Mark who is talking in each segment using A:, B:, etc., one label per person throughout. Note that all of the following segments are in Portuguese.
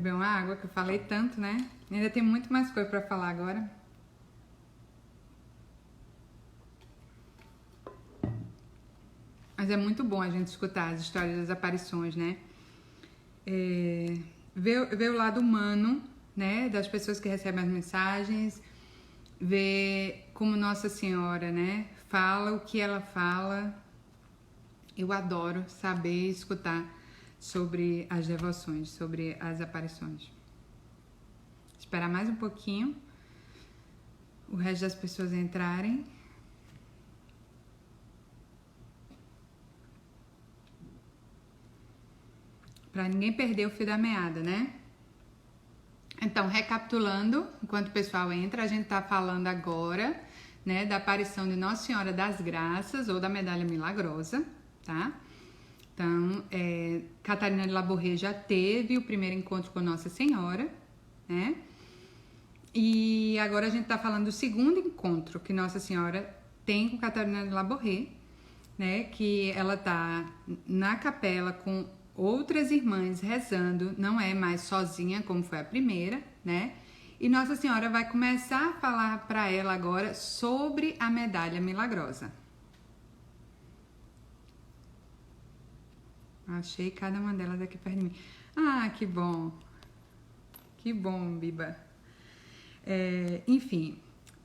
A: Beber uma água, que eu falei tanto, né? Ainda tem muito mais coisa pra falar agora. Mas é muito bom a gente escutar as histórias das aparições, né? Ver o lado humano, né? Das pessoas que recebem as mensagens. Ver como Nossa Senhora, né? Fala o que ela fala. Eu adoro saber escutar sobre as devoções, sobre as aparições. Esperar mais um pouquinho, o resto das pessoas entrarem. Para ninguém perder o fio da meada, né? Então, recapitulando, enquanto o pessoal entra, a gente tá falando agora, né, da aparição de Nossa Senhora das Graças ou da Medalha Milagrosa, tá? Então, Catarina de Labourré já teve o primeiro encontro com Nossa Senhora, né? E agora a gente tá falando do segundo encontro que Nossa Senhora tem com Catarina de Labourré, né? Que ela tá na capela com outras irmãs rezando, não é mais sozinha como foi a primeira, né? E Nossa Senhora vai começar a falar para ela agora sobre a Medalha Milagrosa. Achei cada uma delas aqui perto de mim. Ah, que bom. Que bom, Biba. Enfim,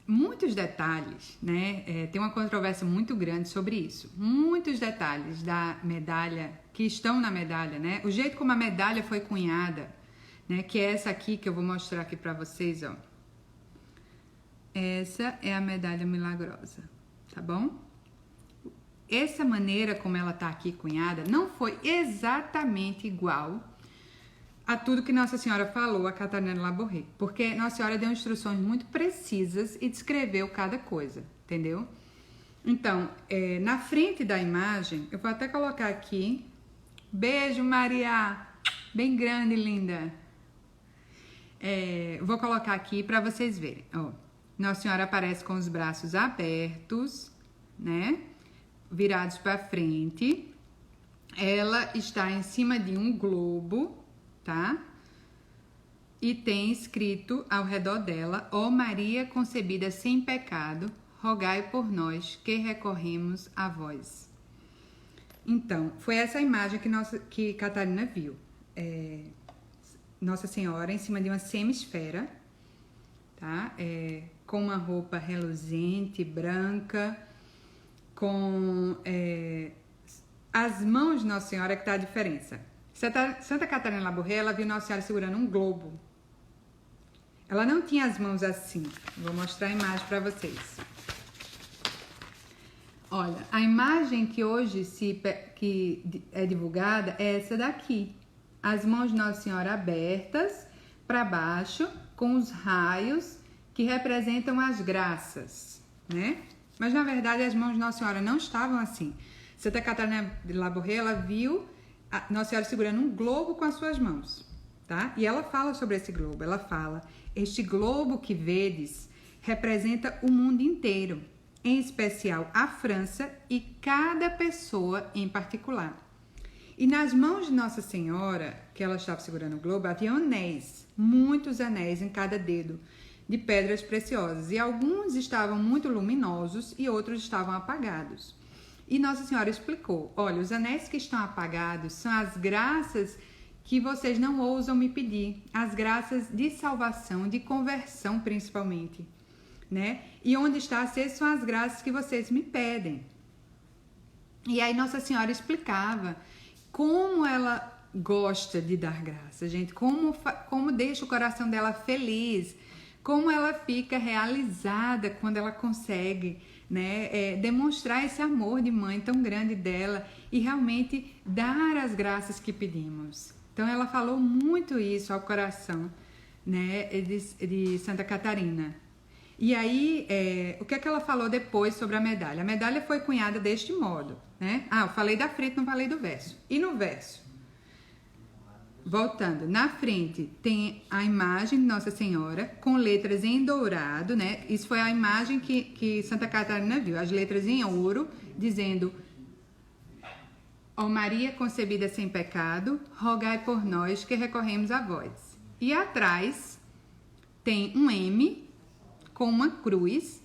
A: muitos detalhes, né? Tem uma controvérsia muito grande sobre isso. Muitos detalhes da medalha, que estão na medalha, né? O jeito como a medalha foi cunhada, né? Que é essa aqui que eu vou mostrar aqui pra vocês, ó. Essa é a Medalha Milagrosa, tá bom? Essa maneira como ela tá aqui cunhada não foi exatamente igual a tudo que Nossa Senhora falou a Catarina de Labourré, porque Nossa Senhora deu instruções muito precisas e descreveu cada coisa, entendeu? Então, na frente da imagem, eu vou até colocar aqui, beijo Maria, bem grande, linda. Vou colocar aqui para vocês verem, ó. Nossa Senhora aparece com os braços abertos, né? Virados para frente. Ela está em cima de um globo, tá? E tem escrito ao redor dela: ó Maria concebida sem pecado, rogai por nós que recorremos a vós. Então, foi essa imagem que Catarina viu. Nossa Senhora em cima de uma semisfera, tá? Com uma roupa reluzente, branca, com as mãos de Nossa Senhora que tá a diferença. Santa Catarina de Labourré, ela viu Nossa Senhora segurando um globo. Ela não tinha as mãos assim. Vou mostrar a imagem para vocês. Olha, a imagem que hoje que é divulgada é essa daqui. As mãos de Nossa Senhora abertas para baixo, com os raios que representam as graças, né? Mas na verdade as mãos de Nossa Senhora não estavam assim. Santa Catarina de Labourré, ela viu a Nossa Senhora segurando um globo com as suas mãos, tá? E ela fala sobre esse globo. Ela fala: este globo que vedes representa o mundo inteiro, em especial a França e cada pessoa em particular. E nas mãos de Nossa Senhora, que ela estava segurando o globo, havia anéis, muitos anéis em cada dedo, de pedras preciosas. E alguns estavam muito luminosos e outros estavam apagados. E Nossa Senhora explicou: olha, os anéis que estão apagados são as graças que vocês não ousam me pedir, as graças de salvação, de conversão principalmente, né? E onde está aceso são as graças que vocês me pedem. E aí Nossa Senhora explicava como ela gosta de dar graça, gente, como deixa o coração dela feliz, como ela fica realizada quando ela consegue, né, demonstrar esse amor de mãe tão grande dela e realmente dar as graças que pedimos. Então ela falou muito isso ao coração, né, de Santa Catarina. E aí, o que é que ela falou depois sobre a medalha? A medalha foi cunhada deste modo, né? Eu falei da frente, não falei do verso. E no verso? Voltando, na frente tem a imagem de Nossa Senhora com letras em dourado, né? Isso foi a imagem que Santa Catarina viu, as letras em ouro, dizendo: ó Maria concebida sem pecado, rogai por nós que recorremos a vós. E atrás tem um M com uma cruz,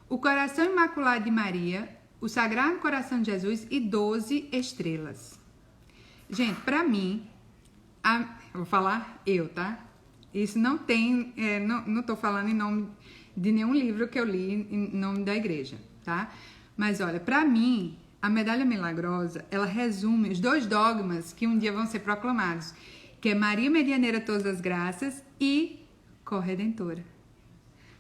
A: o coração imaculado de Maria, o Sagrado Coração de Jesus e 12 estrelas. Gente, pra mim, eu vou falar eu, tá? Isso não tem, não tô falando em nome de nenhum livro que eu li em nome da igreja, tá? Mas olha, pra mim, a medalha milagrosa, ela resume os 2 dogmas que um dia vão ser proclamados, que é Maria Medianeira Todas as Graças e Corredentora.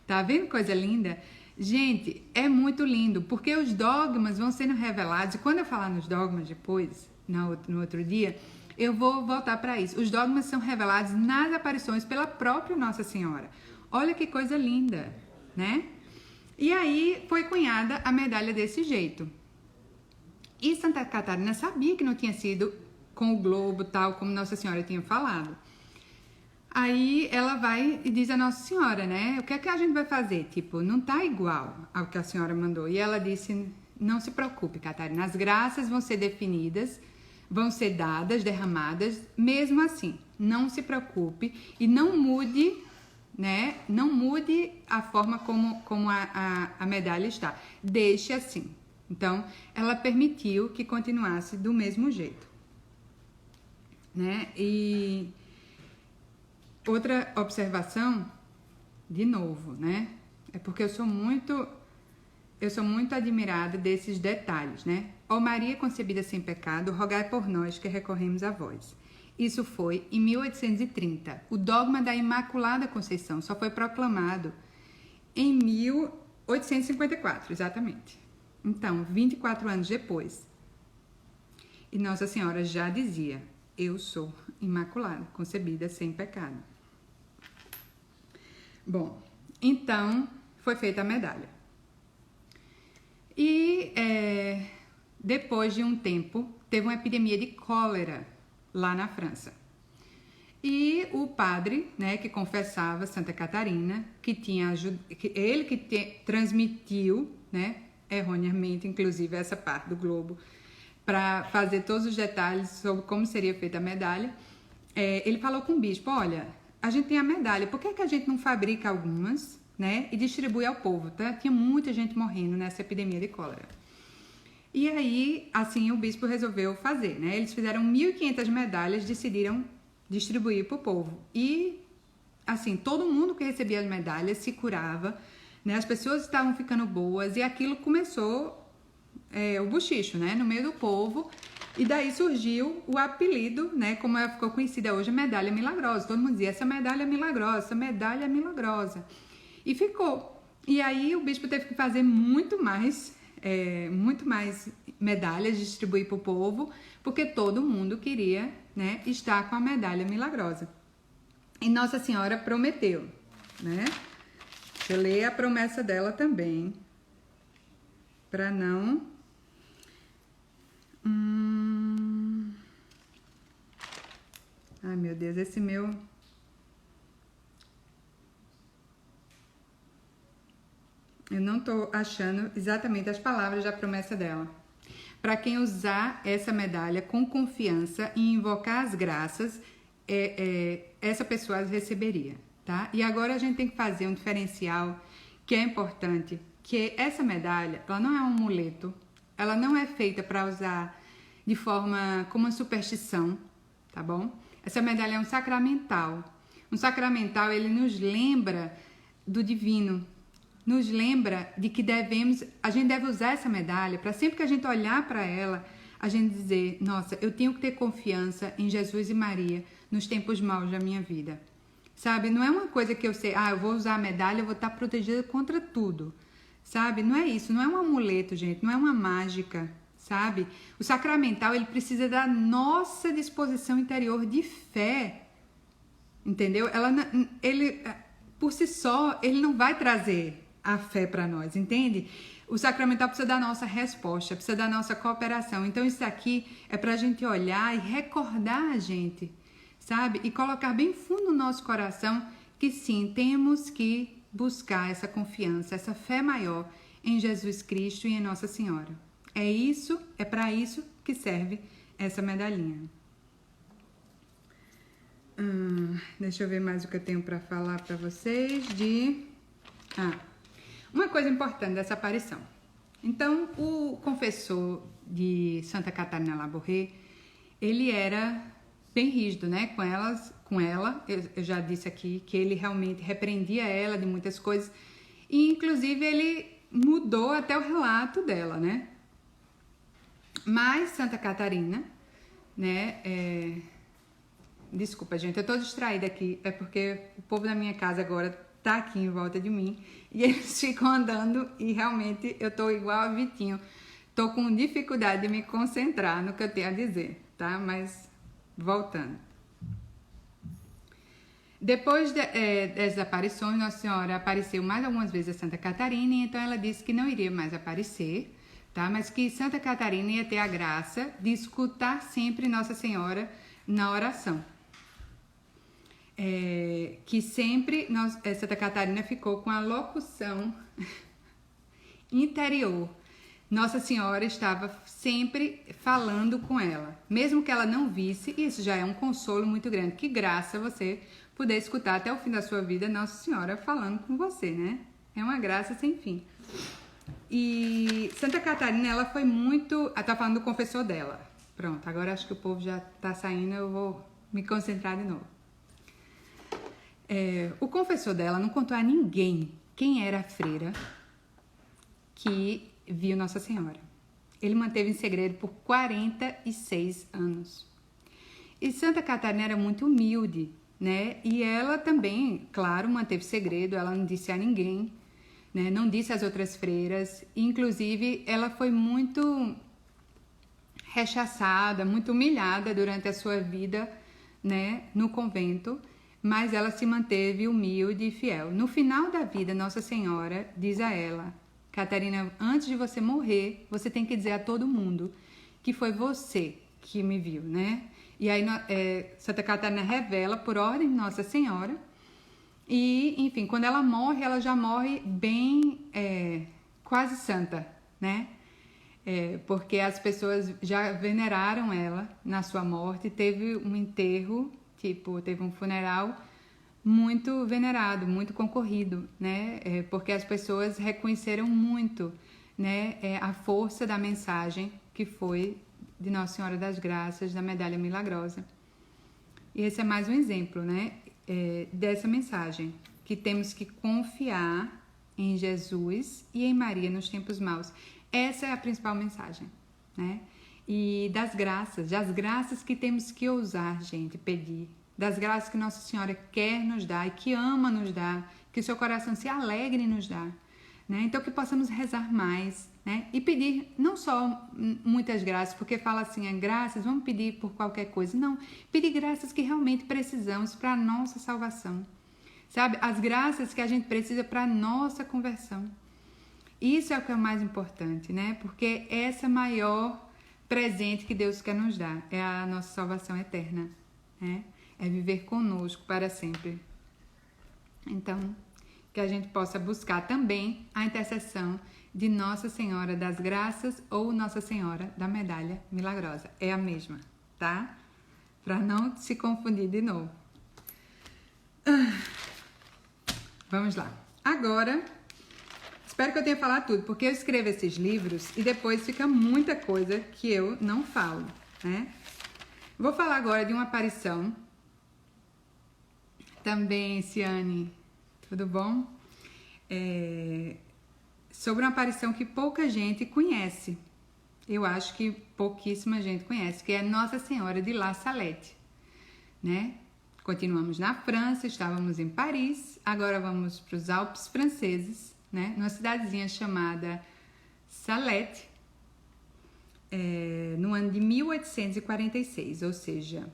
A: Tá vendo coisa linda? Gente, é muito lindo, porque os dogmas vão sendo revelados, e quando eu falar nos dogmas depois, no outro dia, eu vou voltar para isso. Os dogmas são revelados nas aparições pela própria Nossa Senhora. Olha que coisa linda, né? E aí foi cunhada a medalha desse jeito. E Santa Catarina sabia que não tinha sido com o globo, tal como Nossa Senhora tinha falado. Aí ela vai e diz a Nossa Senhora, né? O que é que a gente vai fazer? Tipo, não tá igual ao que a senhora mandou. E ela disse, não se preocupe, Catarina, as graças vão ser definidas, vão ser dadas, derramadas, mesmo assim. Não se preocupe e não mude, né? Não mude a forma como a medalha está. Deixe assim. Então, ela permitiu que continuasse do mesmo jeito, né? E outra observação, de novo, né? É porque eu sou muito admirada desses detalhes, né? Ó Maria concebida sem pecado, rogai por nós que recorremos a vós. Isso foi em 1830. O dogma da Imaculada Conceição só foi proclamado em 1854, exatamente. Então, 24 anos depois. E Nossa Senhora já dizia, eu sou imaculada, concebida sem pecado. Bom, então foi feita a medalha. E depois de um tempo, teve uma epidemia de cólera lá na França. E o padre, né, que confessava Santa Catarina, ele que transmitiu, né, erroneamente, inclusive, essa parte do globo, para fazer todos os detalhes sobre como seria feita a medalha, ele falou com o bispo, olha, a gente tem a medalha, por que a gente não fabrica algumas, né, e distribui ao povo, tá? Tinha muita gente morrendo nessa epidemia de cólera. E aí, assim, o bispo resolveu fazer, né? Eles fizeram 1.500 medalhas, decidiram distribuir para o povo. E, assim, todo mundo que recebia as medalhas se curava, né? As pessoas estavam ficando boas e aquilo começou o bochicho, né? No meio do povo. E daí surgiu o apelido, né? Como ela ficou conhecida hoje, medalha milagrosa. Todo mundo dizia, essa medalha é milagrosa, essa medalha é milagrosa. E ficou. E aí o bispo teve que fazer muito mais medalhas, distribuir para o povo, porque todo mundo queria, né, estar com a medalha milagrosa. E Nossa Senhora prometeu, né? Deixa eu ler a promessa dela também, para não... Ai, meu Deus, esse meu... Eu não tô achando exatamente as palavras da promessa dela. Para quem usar essa medalha com confiança e invocar as graças, essa pessoa as receberia, tá? E agora a gente tem que fazer um diferencial que é importante, que essa medalha, ela não é um amuleto, ela não é feita para usar de forma como uma superstição, tá bom? Essa medalha é um sacramental. Um sacramental, ele nos lembra do divino, nos lembra de que a gente deve usar essa medalha para sempre que a gente olhar para ela, a gente dizer, nossa, eu tenho que ter confiança em Jesus e Maria nos tempos maus da minha vida. Sabe, não é uma coisa que eu sei, eu vou usar a medalha, eu vou estar protegida contra tudo. Sabe, não é isso, não é um amuleto, gente, não é uma mágica, sabe? O sacramental, ele precisa da nossa disposição interior de fé, entendeu? Ele, por si só, ele não vai trazer a fé para nós, entende? O sacramental precisa da nossa resposta, precisa da nossa cooperação. Então, isso aqui é para a gente olhar e recordar a gente, sabe? E colocar bem fundo no nosso coração que sim, temos que buscar essa confiança, essa fé maior em Jesus Cristo e em Nossa Senhora. É para isso que serve essa medalhinha. Deixa eu ver mais o que eu tenho para falar para vocês uma coisa importante dessa aparição. Então, o confessor de Santa Catarina Labouré, ele era bem rígido, né, com ela. Eu já disse aqui que ele realmente repreendia ela de muitas coisas e, inclusive, ele mudou até o relato dela, né? Mas Santa Catarina, né, desculpa, gente, eu tô distraída aqui, é porque o povo da minha casa agora tá aqui em volta de mim e eles ficam andando e realmente eu tô igual a Vitinho, tô com dificuldade de me concentrar no que eu tenho a dizer, tá? Mas voltando. Depois das aparições, Nossa Senhora apareceu mais algumas vezes a Santa Catarina, e então ela disse que não iria mais aparecer, tá? Mas que Santa Catarina ia ter a graça de escutar sempre Nossa Senhora na oração. Que sempre Santa Catarina ficou com a locução interior. Nossa Senhora estava sempre falando com ela, mesmo que ela não visse. Isso já é um consolo muito grande. Que graça você poder escutar até o fim da sua vida Nossa Senhora falando com você, né? É uma graça sem fim. E Santa Catarina, ela foi muito... Tá falando do confessor dela. Pronto, agora acho que o povo já tá saindo, eu vou me concentrar de novo. O confessor dela não contou a ninguém quem era a freira que viu Nossa Senhora. Ele manteve em segredo por 46 anos. E Santa Catarina era muito humilde, né? E ela também, claro, manteve segredo, ela não disse a ninguém, né? Não disse às outras freiras. Inclusive, ela foi muito rechaçada, muito humilhada durante a sua vida, né, no convento, mas ela se manteve humilde e fiel. No final da vida, Nossa Senhora diz a ela: Catarina, antes de você morrer, você tem que dizer a todo mundo que foi você que me viu, né? E aí Santa Catarina revela por ordem de Nossa Senhora. E, enfim, quando ela morre, ela já morre bem quase santa, né? Porque as pessoas já veneraram ela na sua morte. Teve um enterro, teve um funeral muito venerado, muito concorrido, né? Porque as pessoas reconheceram muito, né, a força da mensagem que foi de Nossa Senhora das Graças, da Medalha Milagrosa. E esse é mais um exemplo, né, dessa mensagem, que temos que confiar em Jesus e em Maria nos tempos maus. Essa é a principal mensagem, né? E das graças que temos que ousar, gente, pedir. Das graças que Nossa Senhora quer nos dar e que ama nos dar, que o seu coração se alegre em nos dar, né? Então que possamos rezar mais, né? E pedir não só muitas graças, porque fala assim, graças, vamos pedir por qualquer coisa. Não, pedir graças que realmente precisamos para a nossa salvação, sabe? As graças que a gente precisa para a nossa conversão. Isso é o que é o mais importante, né? Porque esse é o maior presente que Deus quer nos dar, é a nossa salvação eterna, né? É viver conosco para sempre. Então, que a gente possa buscar também a intercessão de Nossa Senhora das Graças ou Nossa Senhora da Medalha Milagrosa. É a mesma, tá? Para não se confundir de novo. Vamos lá. Agora, espero que eu tenha falado tudo, porque eu escrevo esses livros e depois fica muita coisa que eu não falo, né? Vou falar agora de uma aparição. Também, Ciane, tudo bom? Sobre uma aparição que pouca gente conhece. Eu acho que pouquíssima gente conhece, que é Nossa Senhora de La Salette, né? Continuamos na França, estávamos em Paris, agora vamos para os Alpes franceses, né? Numa cidadezinha chamada Salette, no ano de 1846, ou seja,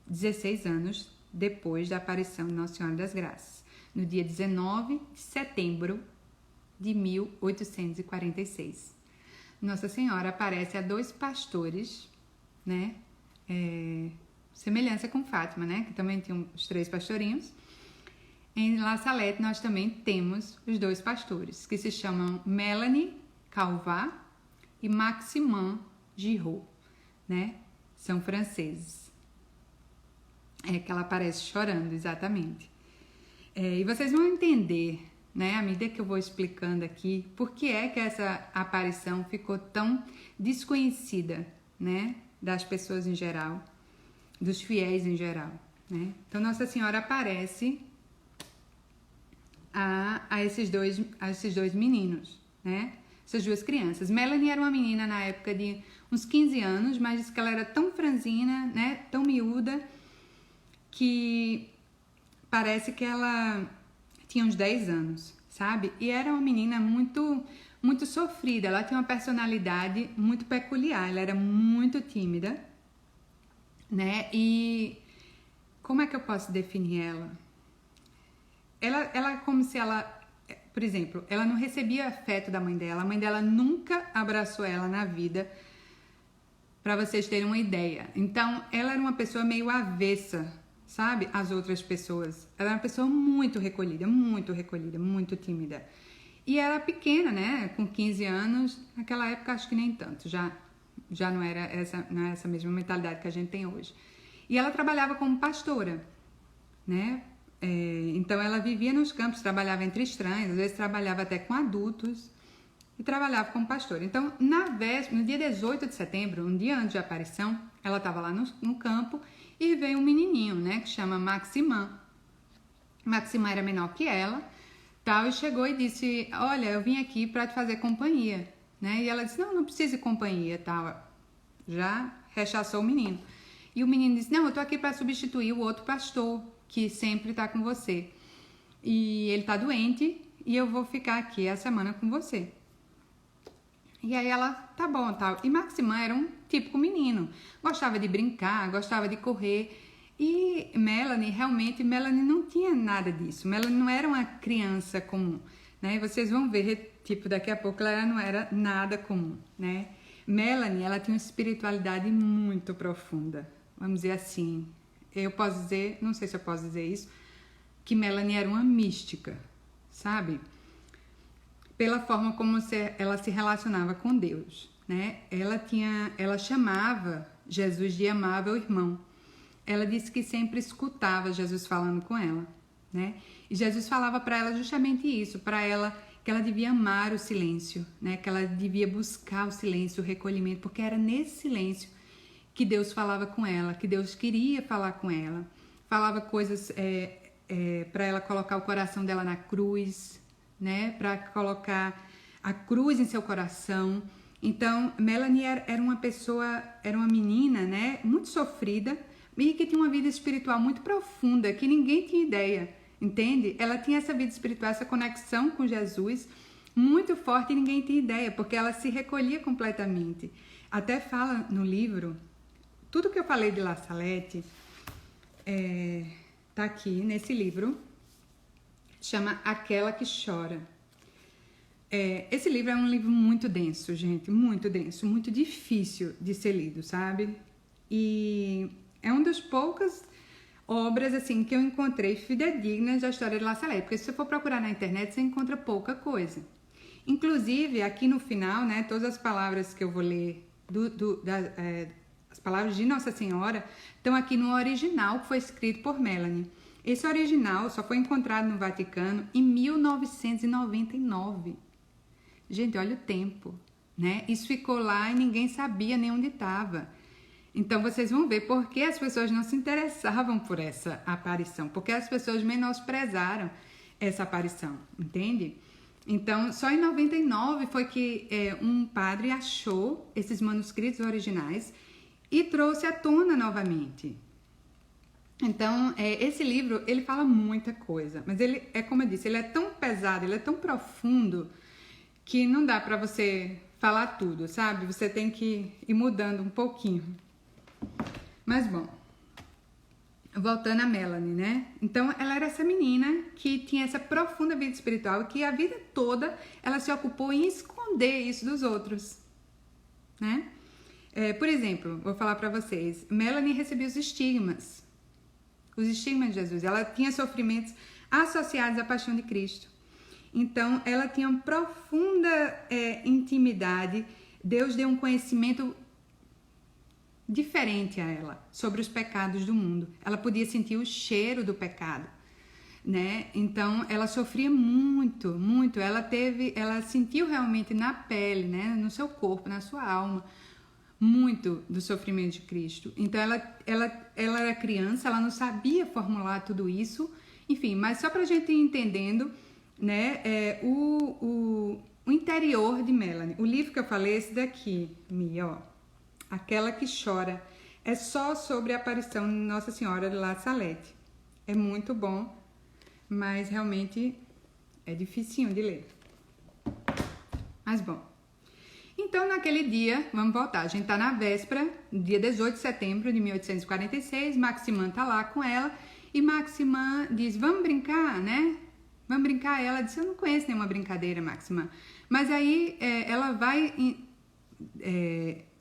A: 16 anos depois da aparição de Nossa Senhora das Graças, no dia 19 de setembro de 1846. Nossa Senhora aparece a dois pastores, né? Semelhança com Fátima, né? Que também tinham os 3 pastorinhos. Em La Salette nós também temos os 2 pastores, que se chamam Melanie Calvat e Maximin Giraud, né? São franceses. É que ela aparece chorando, exatamente. E vocês vão entender, né, à medida que eu vou explicando aqui, por que é que essa aparição ficou tão desconhecida, né, das pessoas em geral, dos fiéis em geral, né? Então, Nossa Senhora aparece a esses dois meninos, né? Essas duas crianças. Melanie era uma menina na época de uns 15 anos, mas disse que ela era tão franzina, né, tão miúda, que parece que ela tinha uns 10 anos, sabe? E era uma menina muito sofrida, ela tinha uma personalidade muito peculiar, ela era muito tímida, né? E como é que eu posso definir ela? Ela como se ela, por exemplo, ela não recebia afeto da mãe dela, a mãe dela nunca abraçou ela na vida, para vocês terem uma ideia. Então, ela era uma pessoa meio avessa, sabe, às outras pessoas. Ela era uma pessoa muito recolhida, muito tímida. E era pequena, né, com 15 anos, naquela época acho que nem tanto, já não era essa mesma mentalidade que a gente tem hoje. E ela trabalhava como pastora, né? Então ela vivia nos campos, trabalhava entre estranhos, às vezes trabalhava até com adultos e trabalhava como pastora. Então, no dia 18 de setembro, um dia antes da aparição, ela estava lá no campo e veio um menininho, né, que chama Maximan. Maximan era menor que ela, tal, e chegou e disse: olha, eu vim aqui para te fazer companhia, né? E ela disse: não precisa de companhia, tal. Já rechaçou o menino. E o menino disse: não, eu tô aqui para substituir o outro pastor que sempre tá com você. E ele tá doente e eu vou ficar aqui a semana com você. E aí ela, tá bom, tal. E Maximan era um típico menino. Gostava de brincar, gostava de correr. E Melanie não tinha nada disso. Melanie não era uma criança comum, né? E vocês vão ver, tipo, daqui a pouco ela não era nada comum, né? Melanie, ela tinha uma espiritualidade muito profunda. Vamos dizer assim. Eu posso dizer, não sei se eu posso dizer isso, que Melanie era uma mística, sabe? Pela forma como ela se relacionava com Deus, né? Ela chamava Jesus de amável irmão. Ela disse que sempre escutava Jesus falando com ela, né? E Jesus falava para ela justamente isso, para ela que ela devia amar o silêncio, né? Que ela devia buscar o silêncio, o recolhimento, porque era nesse silêncio que Deus falava com ela, que Deus queria falar com ela. Falava coisas para ela colocar o coração dela na cruz, né? Para colocar a cruz em seu coração. Então, Melanie era uma menina, né? Muito sofrida e que tinha uma vida espiritual muito profunda, que ninguém tinha ideia, entende? Ela tinha essa vida espiritual, essa conexão com Jesus muito forte e ninguém tinha ideia, porque ela se recolhia completamente. Até fala no livro, tudo que eu falei de La Salette tá aqui nesse livro, chama Aquela que Chora. Esse livro é um livro muito denso, gente, muito denso, muito difícil de ser lido, sabe? E é uma das poucas obras, assim, que eu encontrei fidedignas da história de La Salette, porque se você for procurar na internet, você encontra pouca coisa. Inclusive, aqui no final, né, todas as palavras que eu vou ler, as palavras de Nossa Senhora, estão aqui no original que foi escrito por Melanie. Esse original só foi encontrado no Vaticano em 1999. Gente, olha o tempo, né? Isso ficou lá e ninguém sabia nem onde estava. Então, vocês vão ver por que as pessoas não se interessavam por essa aparição, porque as pessoas menosprezaram essa aparição, entende? Então, só em 99 foi que um padre achou esses manuscritos originais e trouxe à tona novamente. Então, esse livro, ele fala muita coisa, mas ele, como eu disse, ele é tão pesado, ele é tão profundo, que não dá pra você falar tudo, sabe? Você tem que ir mudando um pouquinho. Mas, bom, voltando a Melanie, né? Então, ela era essa menina que tinha essa profunda vida espiritual, que a vida toda ela se ocupou em esconder isso dos outros, né? Por exemplo, vou falar pra vocês, Melanie recebia os estigmas de Jesus. Ela tinha sofrimentos associados à paixão de Cristo. Então, ela tinha uma profunda intimidade. Deus deu um conhecimento diferente a ela sobre os pecados do mundo. Ela podia sentir o cheiro do pecado, né? Então ela sofria muito, muito. Ela sentiu realmente na pele, né? No seu corpo, na sua alma, muito do sofrimento de Cristo. Então ela era criança, ela não sabia formular tudo isso, enfim. Mas só para a gente ir entendendo, né? O interior de Melanie. O livro que eu falei é esse daqui, Mia, ó. Aquela que chora. É só sobre a aparição de Nossa Senhora de La Salette. É muito bom, mas realmente é dificinho de ler. Mas bom. Então, naquele dia, vamos voltar. A gente tá na véspera, dia 18 de setembro de 1846. Maximin tá lá com ela. E Maximin diz, vamos brincar, né? Vamos brincar. Ela disse, eu não conheço nenhuma brincadeira, Maximin. Mas aí ela vai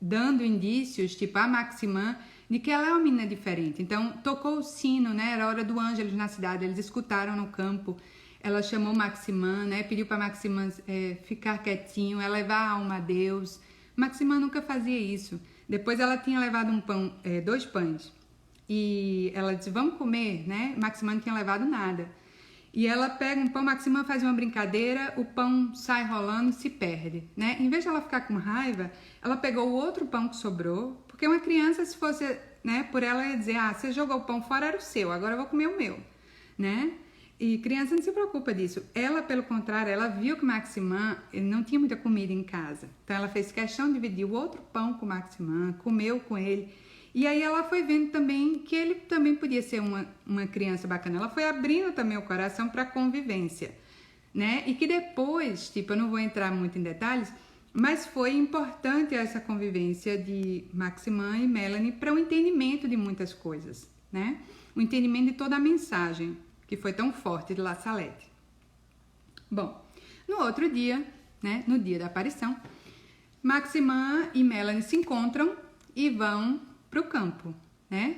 A: dando indícios, tipo a Maximin, de que ela é uma menina diferente. Então, tocou o sino, né? Era hora do Ângelus na cidade, eles escutaram no campo. Ela chamou Maximin, né? Pediu para Maximin ficar quietinho, levar a alma a Deus. Maximin nunca fazia isso. Depois ela tinha levado um pão, 2 pães. E ela disse, vamos comer, né? Maximin não tinha levado nada. E ela pega um pão, Maximin faz uma brincadeira, o pão sai rolando, se perde, né? Em vez de ela ficar com raiva, ela pegou o outro pão que sobrou, porque uma criança, se fosse, né, por ela ia dizer, você jogou o pão fora, era o seu, agora eu vou comer o meu, né? E criança não se preocupa disso. Ela, pelo contrário, ela viu que Maximin não tinha muita comida em casa. Então ela fez questão de dividir o outro pão com Maximin, comeu com ele. E aí ela foi vendo também que ele também podia ser uma criança bacana. Ela foi abrindo também o coração para a convivência, né? E que depois, tipo, eu não vou entrar muito em detalhes, mas foi importante essa convivência de Maximin e Melanie para o entendimento de muitas coisas, né? O entendimento de toda a mensagem que foi tão forte de La Salette. Bom, no outro dia, né, no dia da aparição, Maximin e Melanie se encontram e vão para o campo, né?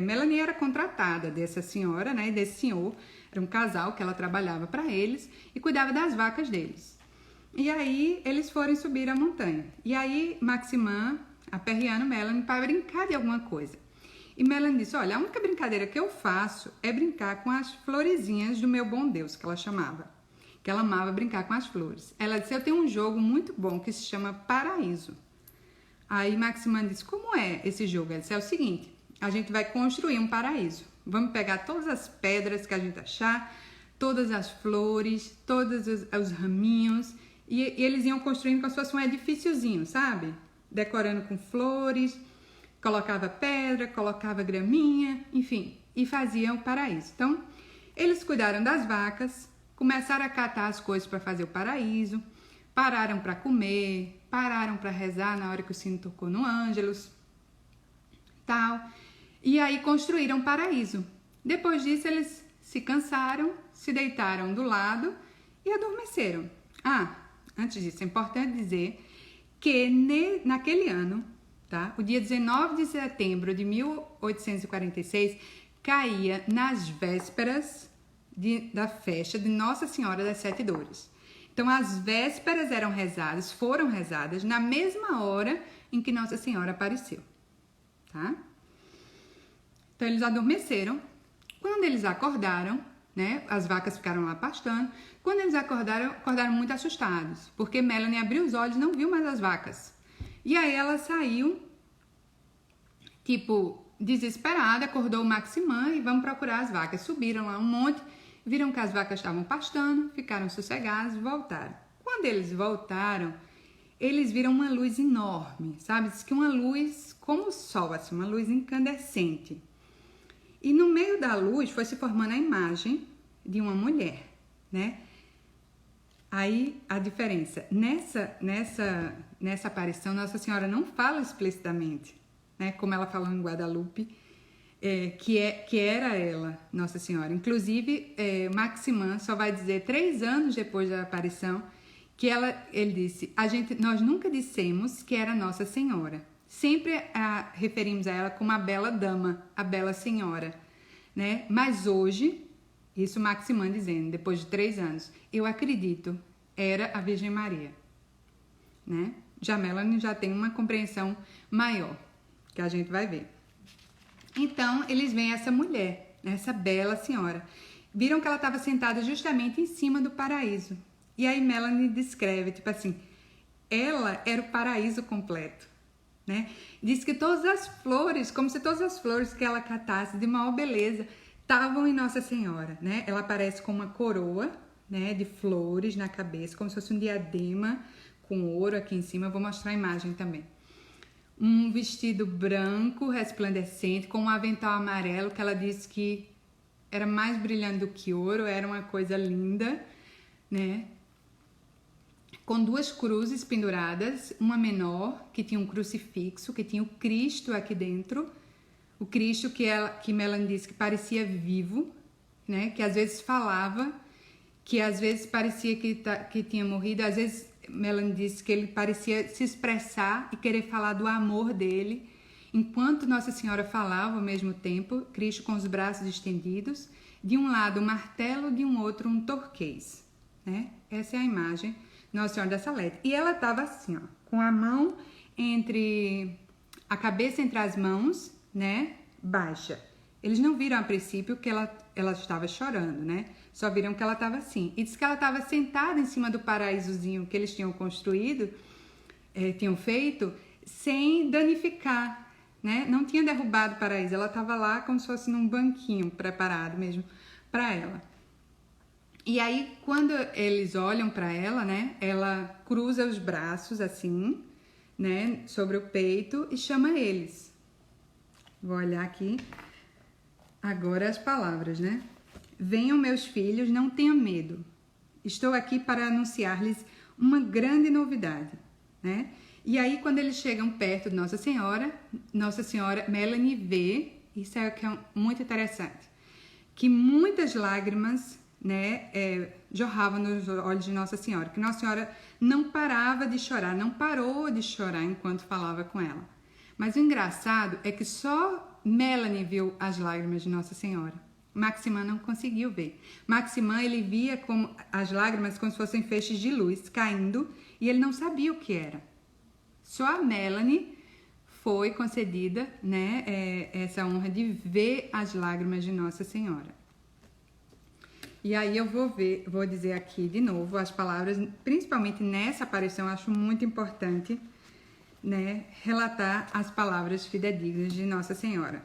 A: Melanie era contratada dessa senhora, né, desse senhor, era um casal que ela trabalhava para eles e cuidava das vacas deles. E aí eles foram subir a montanha. E aí Maximin aperreando Melanie para brincar de alguma coisa. E Melanie disse, olha, a única brincadeira que eu faço é brincar com as florezinhas do meu bom Deus, que ela chamava. Que ela amava brincar com as flores. Ela disse, eu tenho um jogo muito bom que se chama Paraíso. Aí Maximin disse, como é esse jogo? Ela disse, é o seguinte, a gente vai construir um paraíso. Vamos pegar todas as pedras que a gente achar, todas as flores, todos os raminhos, e eles iam construindo como se fosse um edifíciozinho, sabe? Decorando com flores, colocava pedra, colocava graminha, enfim, e faziam o paraíso. Então, eles cuidaram das vacas, começaram a catar as coisas para fazer o paraíso, pararam para comer, pararam para rezar na hora que o sino tocou no Ângelus, tal. E aí construíram o paraíso. Depois disso, eles se cansaram, se deitaram do lado e adormeceram. Antes disso, é importante dizer que naquele ano, tá? O dia 19 de setembro de 1846 caía nas vésperas da festa de Nossa Senhora das Sete Dores. Então, as vésperas foram rezadas na mesma hora em que Nossa Senhora apareceu, tá? Então, eles adormeceram. Quando eles acordaram, né, as vacas ficaram lá pastando. Quando eles acordaram muito assustados, porque Melanie abriu os olhos e não viu mais as vacas. E aí ela saiu, tipo, desesperada, acordou o Maximin e vamos procurar as vacas. Subiram lá um monte, viram que as vacas estavam pastando, ficaram sossegadas e voltaram. Quando eles voltaram, eles viram uma luz enorme, sabe? Diz que uma luz como o sol, assim, uma luz incandescente. E no meio da luz foi se formando a imagem de uma mulher, né? Aí a diferença, nessa aparição, Nossa Senhora não fala explicitamente, né? Como ela falou em Guadalupe, que era ela, Nossa Senhora. Inclusive, Maximin só vai dizer 3 anos depois da aparição que ele disse, nós nunca dissemos que era Nossa Senhora. Sempre referimos a ela como a bela dama, a bela senhora, né? Mas hoje, isso Maximin dizendo, depois de 3 anos, eu acredito, era a Virgem Maria, né? Já Melanie já tem uma compreensão maior. que a gente vai ver. Então, eles veem essa mulher, essa bela senhora. Viram que ela estava sentada justamente em cima do paraíso. E aí Melanie descreve, tipo assim, ela era o paraíso completo, né? Diz que todas as flores, como se todas as flores que ela catasse de maior beleza, estavam em Nossa Senhora, né? Ela aparece com uma coroa, né, de flores na cabeça, como se fosse um diadema com ouro aqui em cima. Eu vou mostrar a imagem também. Um vestido branco, resplandecente, com um avental amarelo, que ela disse que era mais brilhante do que ouro, era uma coisa linda, né? Com 2 cruzes penduradas, uma menor, que tinha um crucifixo, que tinha o Cristo aqui dentro, o Cristo que Melanie disse que parecia vivo, né? Que às vezes falava, que às vezes parecia que tinha morrido, às vezes Melanie disse que ele parecia se expressar e querer falar do amor dele, enquanto Nossa Senhora falava ao mesmo tempo, Cristo com os braços estendidos, de um lado um martelo, de um outro um torquês, né? Essa é a imagem Nossa Senhora da Salete. E ela estava assim, ó, com a mão a cabeça entre as mãos, né, baixa. Eles não viram a princípio que ela estava chorando, né? Só viram que ela estava assim. E diz que ela estava sentada em cima do paraísozinho que eles tinham construído, tinham feito, sem danificar, né? Não tinha derrubado o paraíso. Ela estava lá como se fosse num banquinho preparado mesmo para ela. E aí, quando eles olham para ela, né? Ela cruza os braços assim, né? Sobre o peito e chama eles. Vou olhar aqui agora as palavras, né? Venham, meus filhos, não tenham medo. Estou aqui para anunciar-lhes uma grande novidade, né? E aí, quando eles chegam perto de Nossa Senhora, Melanie vê, isso é que é muito interessante, que muitas lágrimas, né, jorravam nos olhos de Nossa Senhora, que Nossa Senhora não parava de chorar, não parou de chorar enquanto falava com ela. Mas o engraçado é que só Melanie viu as lágrimas de Nossa Senhora. Maximin não conseguiu ver. Maximin, ele via como as lágrimas como se fossem feixes de luz caindo e ele não sabia o que era. Só a Melanie foi concedida, né, essa honra de ver as lágrimas de Nossa Senhora. E aí eu vou dizer aqui de novo as palavras, principalmente nessa aparição, eu acho muito importante, né, relatar as palavras fidedignas de Nossa Senhora,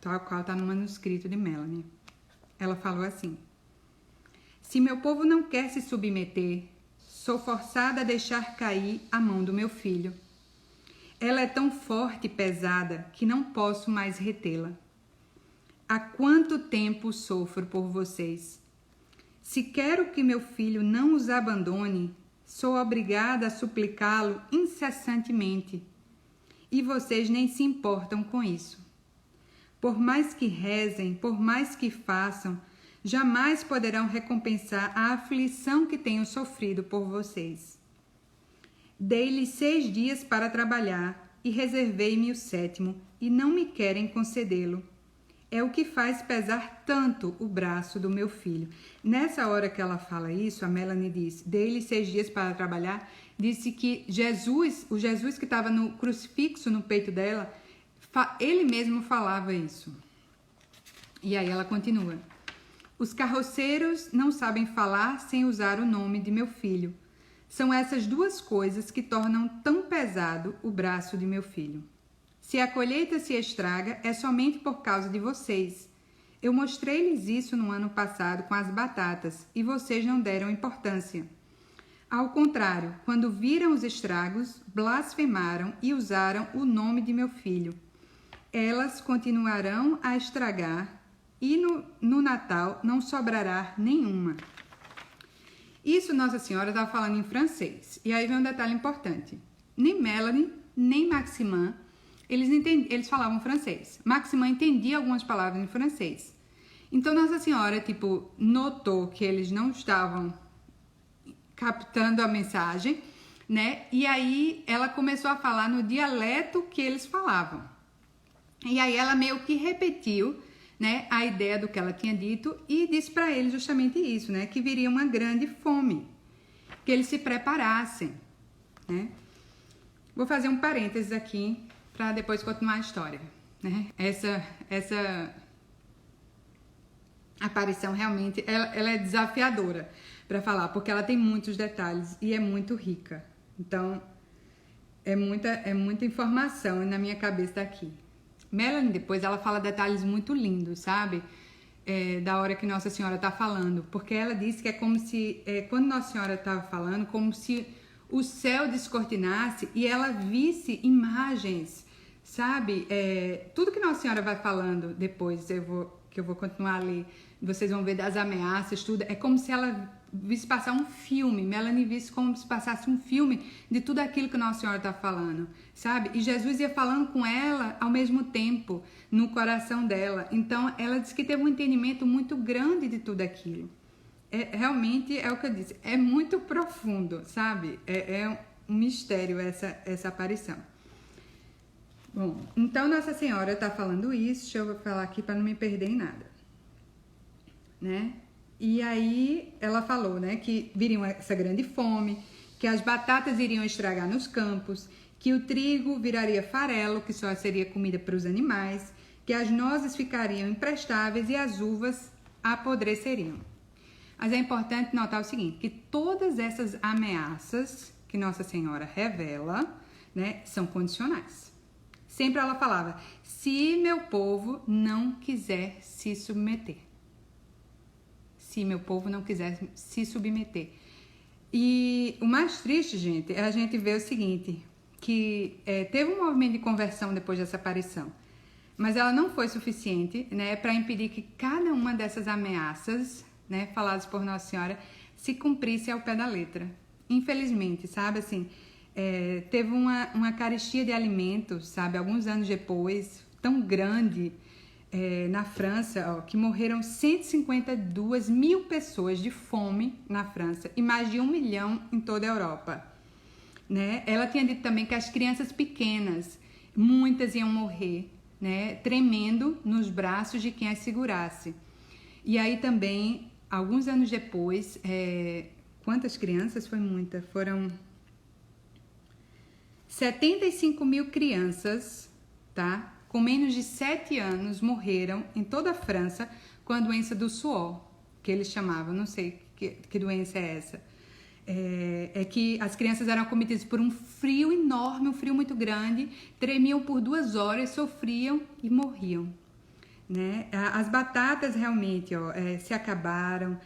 A: tal qual está no manuscrito de Melanie. Ela falou assim: se meu povo não quer se submeter, sou forçada a deixar cair a mão do meu filho. Ela é tão forte e pesada que não posso mais retê-la. Há quanto tempo sofro por vocês? Se quero que meu filho não os abandone, sou obrigada a suplicá-lo incessantemente. E vocês nem se importam com isso. Por mais que rezem, por mais que façam, jamais poderão recompensar a aflição que tenho sofrido por vocês. Dei-lhes 6 dias para trabalhar e reservei-me o 7º, e não me querem concedê-lo. É o que faz pesar tanto o braço do meu filho. Nessa hora que ela fala isso, a Melanie diz, dei-lhe 6 dias para trabalhar, disse que o Jesus que estava no crucifixo no peito dela, ele mesmo falava isso. E aí ela continua. Os carroceiros não sabem falar sem usar o nome de meu filho. São essas 2 coisas que tornam tão pesado o braço de meu filho. Se a colheita se estraga, é somente por causa de vocês. Eu mostrei-lhes isso no ano passado com as batatas e vocês não deram importância. Ao contrário, quando viram os estragos, blasfemaram e usaram o nome de meu filho. Elas continuarão a estragar e no Natal não sobrará nenhuma. Isso Nossa Senhora estava falando em francês. E aí vem um detalhe importante. Nem Melanie, nem Maximin, eles falavam francês. Maximin entendia algumas palavras em francês. Então Nossa Senhora, notou que eles não estavam captando a mensagem, né? E aí ela começou a falar no dialeto que eles falavam. E aí ela meio que repetiu, né, a ideia do que ela tinha dito e disse para eles justamente isso, né? Que viria uma grande fome, que eles se preparassem, né? Vou fazer um parênteses aqui para depois continuar a história, né? Essa aparição realmente, ela é desafiadora para falar, porque ela tem muitos detalhes e é muito rica. Então, é muita informação na minha cabeça aqui. Melanie, depois, ela fala detalhes muito lindos, sabe? Da hora que Nossa Senhora está falando. Porque ela disse que é como se, quando Nossa Senhora estava falando, como se o céu descortinasse e ela visse imagens, sabe? Tudo que Nossa Senhora vai falando depois, que eu vou continuar a ler, vocês vão ver das ameaças, tudo. É como se ela visse passar um filme, Melanie visse como se passasse um filme de tudo aquilo que Nossa Senhora está falando, sabe? E Jesus ia falando com ela ao mesmo tempo, no coração dela. Então, ela disse que teve um entendimento muito grande de tudo aquilo. Realmente, é o que eu disse, é muito profundo, sabe? É um mistério essa aparição. Bom, então Nossa Senhora está falando isso, deixa eu falar aqui para não me perder em nada, né? E aí ela falou, né, que viria essa grande fome, que as batatas iriam estragar nos campos, que o trigo viraria farelo, que só seria comida para os animais, que as nozes ficariam imprestáveis e as uvas apodreceriam. Mas é importante notar o seguinte, que todas essas ameaças que Nossa Senhora revela, né, são condicionais. Sempre ela falava, se meu povo não quiser se submeter. Se meu povo não quiser se submeter. E o mais triste, gente, é a gente ver o seguinte, que teve um movimento de conversão depois dessa aparição, mas ela não foi suficiente, né, para impedir que cada uma dessas ameaças, né, faladas por Nossa Senhora, se cumprisse ao pé da letra. Infelizmente, sabe, assim, teve uma carestia de alimentos, sabe, alguns anos depois, tão grande, na França, ó, que morreram 152 mil pessoas de fome na França e mais de 1 milhão em toda a Europa, né? Ela tinha dito também que as crianças pequenas, muitas iam morrer, né, tremendo nos braços de quem as segurasse. E aí também, alguns anos depois, quantas crianças? Foi muita, foram 75 mil crianças, tá? Com menos de 7 anos, morreram em toda a França com a doença do suor, que eles chamavam, não sei que doença é essa. Que as crianças eram acometidas por um frio enorme, um frio muito grande, tremiam por 2 horas, sofriam e morriam, né? As batatas realmente, ó, se acabaram,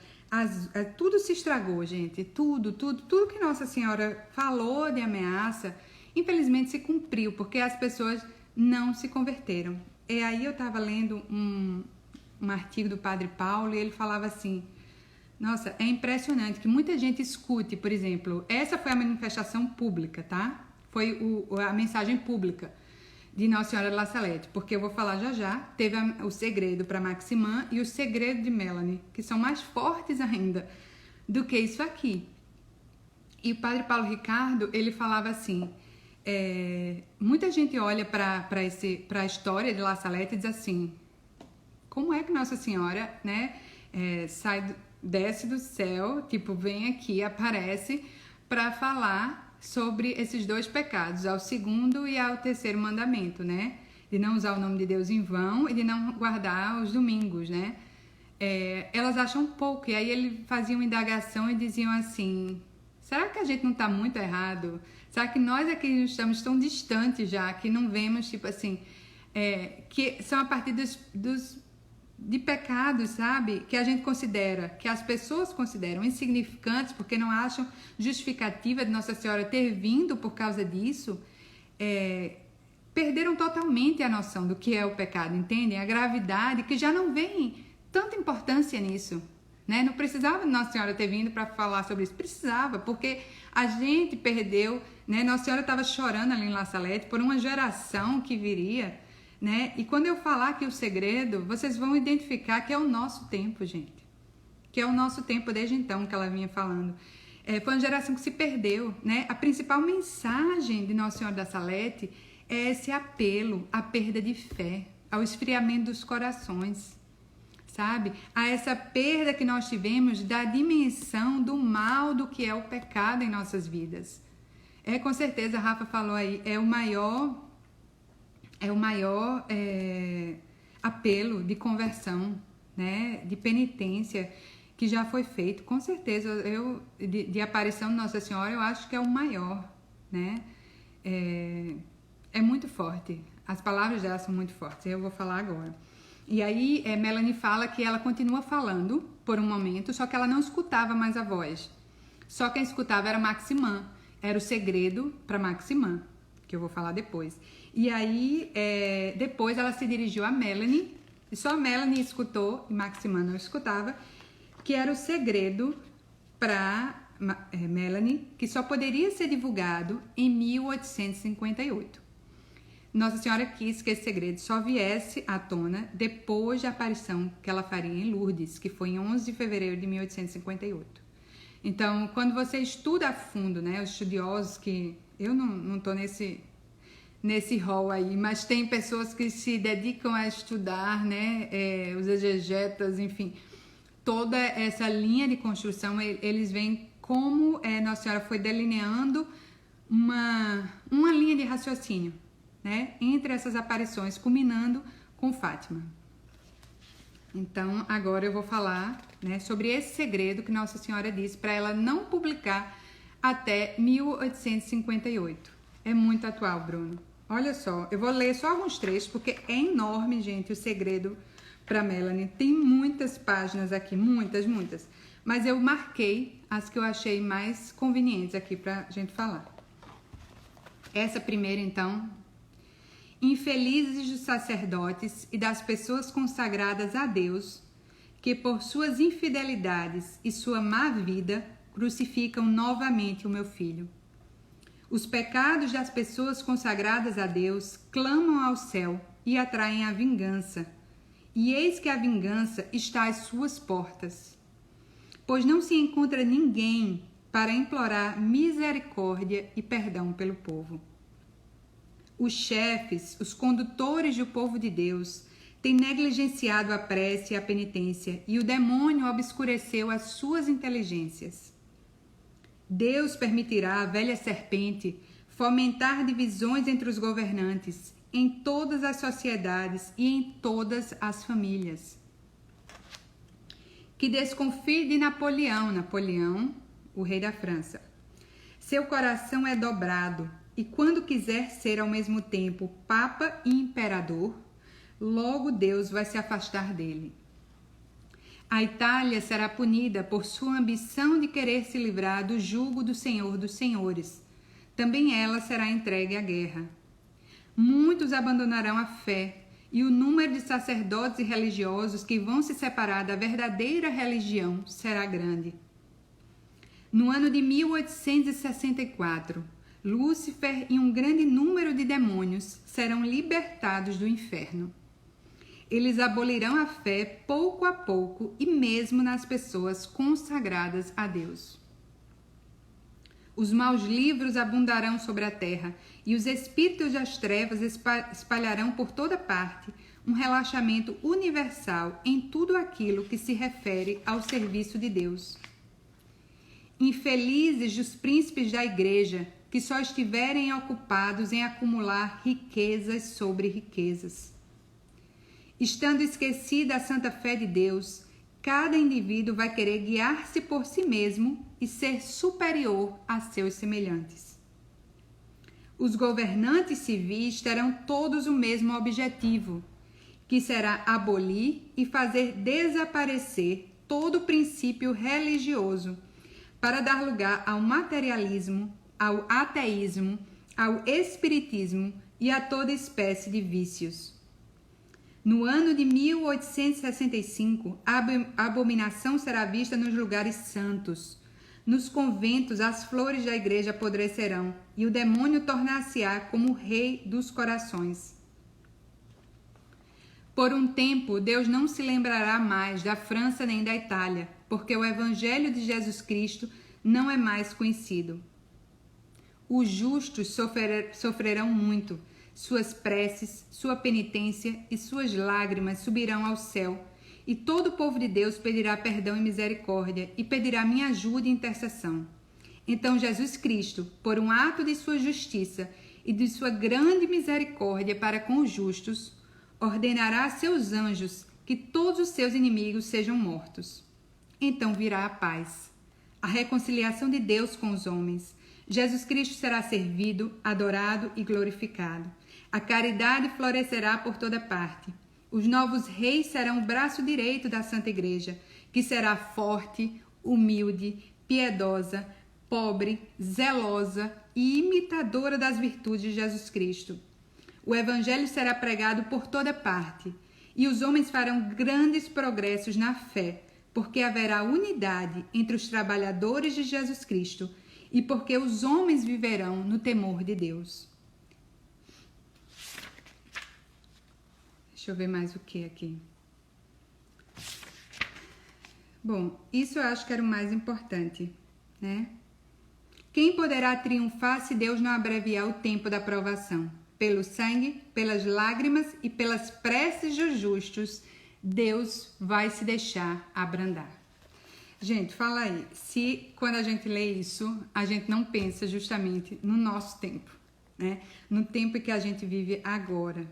A: tudo se estragou, gente, tudo que Nossa Senhora falou de ameaça, infelizmente se cumpriu, porque as pessoas não se converteram. E aí eu estava lendo um artigo do Padre Paulo e ele falava assim, nossa, é impressionante que muita gente escute, por exemplo, essa foi a manifestação pública, tá? Foi a mensagem pública de Nossa Senhora de La Salette, porque eu vou falar já, teve o segredo para Maximã e o segredo de Melanie, que são mais fortes ainda do que isso aqui. E o Padre Paulo Ricardo, ele falava assim, muita gente olha para a história de La Salette e diz assim, como é que Nossa Senhora, né, desce do céu, tipo, vem aqui, aparece para falar sobre esses 2 pecados, ao 2º e ao 3º mandamento, né, de não usar o nome de Deus em vão e de não guardar os domingos, né. Elas acham pouco, e aí ele fazia uma indagação e diziam assim, será que a gente não está muito errado? Será que nós aqui estamos tão distantes já, que não vemos, tipo assim, que são a partir de pecados, sabe? Que a gente considera, que as pessoas consideram insignificantes, porque não acham justificativa de Nossa Senhora ter vindo por causa disso, perderam totalmente a noção do que é o pecado, entendem? A gravidade, que já não vem tanta importância nisso, né? Não precisava de Nossa Senhora ter vindo para falar sobre isso, precisava, porque a gente perdeu, né? Nossa Senhora estava chorando ali em La Salette por uma geração que viria, né? E quando eu falar aqui o segredo, vocês vão identificar que é o nosso tempo, gente. Que é o nosso tempo desde então que ela vinha falando. Foi uma geração que se perdeu, né? A principal mensagem de Nossa Senhora da Salette é esse apelo à perda de fé, ao esfriamento dos corações, sabe? A essa perda que nós tivemos da dimensão do mal do que é o pecado em nossas vidas. Com certeza, a Rafa falou aí, é o maior é o maior apelo de conversão, né, de penitência que já foi feito. Com certeza, de aparição de Nossa Senhora, eu acho que é o maior, né? É muito forte. As palavras dela são muito fortes. Eu vou falar agora. E aí, Melanie fala que ela continua falando por um momento, só que ela não escutava mais a voz. Só quem escutava era Maximã. Era o segredo para Maximã, que eu vou falar depois. E aí, depois ela se dirigiu a Melanie, e só a Melanie escutou, e Maximã não escutava, que era o segredo para Melanie, que só poderia ser divulgado em 1858. Nossa Senhora quis que esse segredo só viesse à tona depois da aparição que ela faria em Lourdes, que foi em 11 de fevereiro de 1858. Então, quando você estuda a fundo, né, os estudiosos que... Eu não estou nesse rol aí, mas tem pessoas que se dedicam a estudar, né, os exegetas, enfim, toda essa linha de construção, eles veem como Nossa Senhora foi delineando uma linha de raciocínio, né, entre essas aparições, culminando com Fátima. Então, agora eu vou falar, né, sobre esse segredo que Nossa Senhora disse para ela não publicar até 1858. É muito atual, Bruno. Olha só, eu vou ler só alguns trechos, porque é enorme, gente, o segredo para Melanie. Tem muitas páginas aqui, muitas. Mas eu marquei as que eu achei mais convenientes aqui para a gente falar. Essa primeira, então... Infelizes dos sacerdotes e das pessoas consagradas a Deus, que por suas infidelidades e sua má vida crucificam novamente o meu filho. Os pecados das pessoas consagradas a Deus clamam ao céu e atraem a vingança, e eis que a vingança está às suas portas. Pois não se encontra ninguém para implorar misericórdia e perdão pelo povo. Os chefes, os condutores do povo de Deus, têm negligenciado a prece e a penitência, e o demônio obscureceu as suas inteligências. Deus permitirá à velha serpente fomentar divisões entre os governantes, em todas as sociedades e em todas as famílias. Que desconfie de Napoleão, o rei da França. Seu coração é dobrado, e quando quiser ser ao mesmo tempo Papa e Imperador, logo Deus vai se afastar dele. A Itália será punida por sua ambição de querer se livrar do jugo do Senhor dos Senhores. Também ela será entregue à guerra. Muitos abandonarão a fé, e o número de sacerdotes e religiosos que vão se separar da verdadeira religião será grande. No ano de 1864, Lúcifer e um grande número de demônios serão libertados do inferno. Eles abolirão a fé pouco a pouco e mesmo nas pessoas consagradas a Deus. Os maus livros abundarão sobre a terra e os espíritos das trevas espalharão por toda parte um relaxamento universal em tudo aquilo que se refere ao serviço de Deus. Infelizes dos príncipes da igreja, que só estiverem ocupados em acumular riquezas sobre riquezas. Estando esquecida a santa fé de Deus, cada indivíduo vai querer guiar-se por si mesmo e ser superior a seus semelhantes. Os governantes civis terão todos o mesmo objetivo, que será abolir e fazer desaparecer todo princípio religioso, para dar lugar ao materialismo, ao ateísmo, ao espiritismo e a toda espécie de vícios. No ano de 1865, a abominação será vista nos lugares santos. Nos conventos, as flores da igreja apodrecerão e o demônio tornar-se-á como rei dos corações. Por um tempo, Deus não se lembrará mais da França nem da Itália, porque o Evangelho de Jesus Cristo não é mais conhecido. Os justos sofrerão muito, suas preces, sua penitência e suas lágrimas subirão ao céu, e todo o povo de Deus pedirá perdão e misericórdia, e pedirá minha ajuda e intercessão. Então Jesus Cristo, por um ato de sua justiça, e de sua grande misericórdia para com os justos, ordenará a seus anjos que todos os seus inimigos sejam mortos. Então virá a paz, a reconciliação de Deus com os homens. Jesus Cristo será servido, adorado e glorificado. A caridade florescerá por toda parte. Os novos reis serão o braço direito da Santa Igreja, que será forte, humilde, piedosa, pobre, zelosa e imitadora das virtudes de Jesus Cristo. O Evangelho será pregado por toda parte, e os homens farão grandes progressos na fé, porque haverá unidade entre os trabalhadores de Jesus Cristo e porque os homens viverão no temor de Deus. Deixa eu ver mais o que aqui. Bom, isso eu acho que era o mais importante, né? Quem poderá triunfar se Deus não abreviar o tempo da provação? Pelo sangue, pelas lágrimas e pelas preces dos justos, Deus vai se deixar abrandar. Gente, fala aí, se quando a gente lê isso, a gente não pensa justamente no nosso tempo, né? No tempo que a gente vive agora.